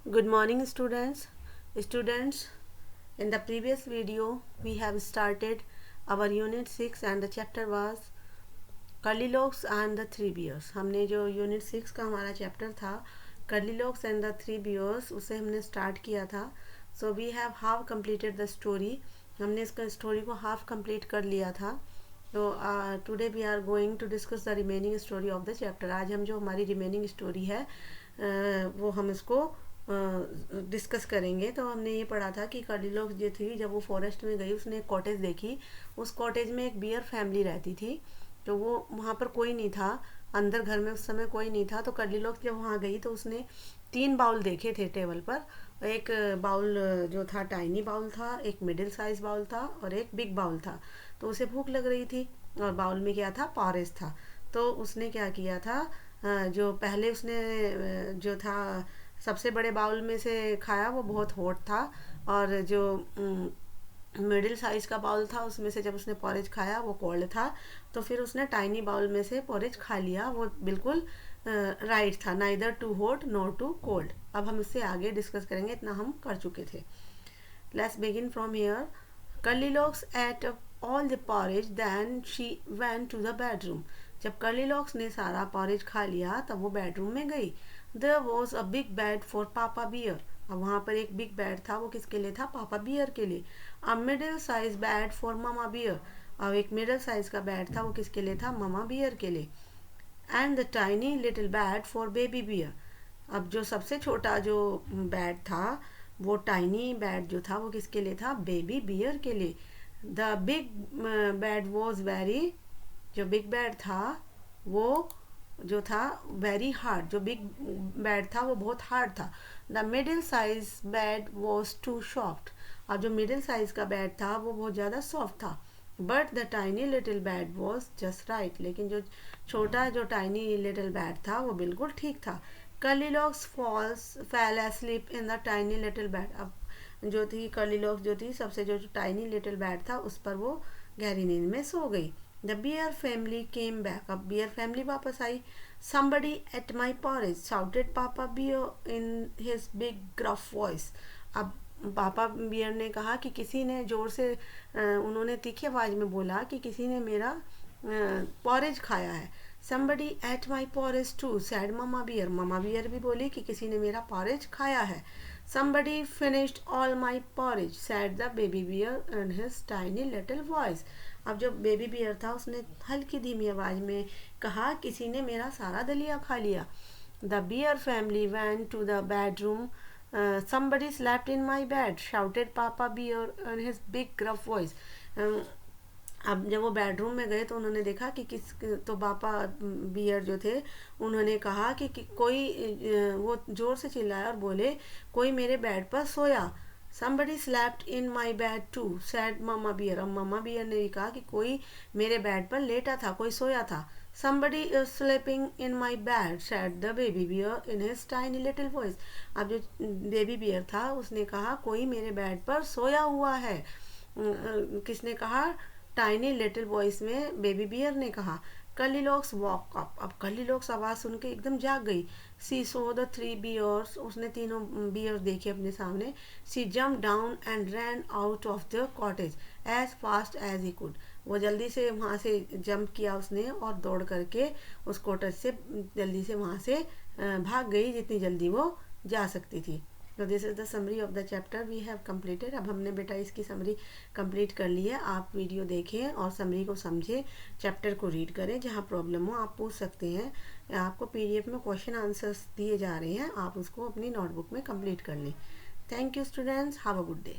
Good morning, students. Students, in the previous video, we have started our unit 6 and the chapter was Curlylogs and the Three Bears. हमने जो unit 6 का हमारा chapter था Curlylogs and the Three Bears उसे हमने start किया था. So we have half completed the story. हमने इसका story को half complete कर लिया था. तो today we are going to discuss the remaining story of the chapter. आज हम जो हमारी remaining story है वो हम इसको डिस्कस करेंगे. तो हमने ये पढ़ा था कि कर्लीलॉक्स जो थी जब वो फॉरेस्ट में गई उसने एक कॉटेज देखी. उस कॉटेज में एक बियर फैमिली रहती थी. तो वो वहाँ पर कोई नहीं था, अंदर घर में उस समय कोई नहीं था. तो कर्लीलॉक्स जब वहाँ गई तो उसने 3 बाउल देखे थे टेबल पर. एक बाउल जो था टाइनी बाउल था, एक मिडिल साइज बाउल था और एक बिग बाउल था. तो उसे भूख लग रही थी और बाउल में क्या था, पॉरेज था. तो उसने क्या किया था, जो पहले उसने जो था सबसे बड़े बाउल में से खाया वो बहुत हॉट था. और जो मिडिल साइज़ का बाउल था उसमें से जब उसने पॉरेज खाया वो कोल्ड था. तो फिर उसने टाइनी बाउल में से पॉरेज खा लिया. वो बिल्कुल राइट था, neither too hot nor too cold. अब हम इससे आगे डिस्कस करेंगे, इतना हम कर चुके थे. Let's begin from here. Curlylocks ate all the porridge then she went to the bedroom. जब कर्लीलॉक्स ने सारा पॉरेज खा लिया तब वो बेडरूम में गई. There was a big bed for Papa Bear. अब वहाँ पर एक बिग बेड था, वो किसके लिए था, पापा बियर के लिए. A middle size bed for Mama Bear. अब एक मिडल साइज का बेड था, वो किसके लिए था, मामा बियर के लिए. And the tiny little bed for Baby Bear. अब जो सबसे छोटा जो बेड था वो टाइनी बेड जो था वो किसके लिए था, बेबी बियर के लिए. The big bed was very, जो बिग बेड था वो जो था वेरी हार्ड, जो बिग बेड था वो बहुत हार्ड था. The middle size bed was too soft. अब जो मिडिल साइज का बेड था वो बहुत ज़्यादा सॉफ्ट था. But the tiny little bed was just right. लेकिन जो छोटा जो टाइनी लिटिल बेड था वो बिल्कुल ठीक था. Curlylocks fell asleep in the tiny little bed. अब जो थी कर्लीलॉक्स जो थी सबसे जो टाइनी लिटिल बेड था उस पर वो गहरी नींद में सो गई. The bear family came back. अब bear family वापस आई. Somebody ate my porridge, shouted Papa Bear in his big gruff voice. अब पापा बियर ने कहा कि किसी ने जोर से उन्होंने तीखी आवाज़ में बोला कि किसी ने मेरा पॉरेज खाया है. Somebody ate my porridge too, said Mama Bear. Mama beer भी बोली कि किसी ने मेरा पॉरेज खाया है. Somebody finished all my porridge, said the baby bear in his tiny little voice. अब जो बेबी बियर था उसने हल्की धीमी आवाज़ में कहा किसी ने मेरा सारा दलिया खा लिया. The beer family went to the bedroom. Somebody slept in my bed, shouted Papa Bear in his big gruff voice. अब जब वो बेडरूम में गए तो उन्होंने देखा कि तो पापा बियर जो थे उन्होंने कहा कि कोई वो ज़ोर से चिल्लाया और बोले कोई मेरे बेड पर सोया. Somebody slept in my bed too, said Mama Bear. अब मामा बियर ने भी कहा कि कोई मेरे बेड पर लेटा था, कोई सोया था. Somebody is sleeping in my bed, said the baby bear in his tiny little voice. अब जो बेबी बियर था उसने कहा कोई मेरे बेड पर सोया हुआ है. किसने कहा, टाइनी लिटिल वॉइस में बेबी बियर ने कहा. Curlylocks woke up. अब कर्लीलॉक्स आवाज़ सुन के एकदम जाग गई. She saw the 3 bears. उसने तीनों बियर्स देखे अपने सामने. She jump down and ran out of the cottage as fast as he could. वो जल्दी से वहाँ से जंप किया उसने और दौड़ करके उस कॉटेज से जल्दी से वहाँ से भाग गई जितनी जल्दी वो जा सकती थी. तो this is the summary of the chapter we have completed. अब हमने बेटा इसकी समरी कंप्लीट कर ली है. आप वीडियो देखें और समरी को समझें, चैप्टर को रीड करें. जहाँ प्रॉब्लम हो आप पूछ सकते हैं. आपको पीडीएफ में क्वेश्चन आंसर्स दिए जा रहे हैं, आप उसको अपनी नोटबुक में कंप्लीट कर लें. Thank you students, have a good day.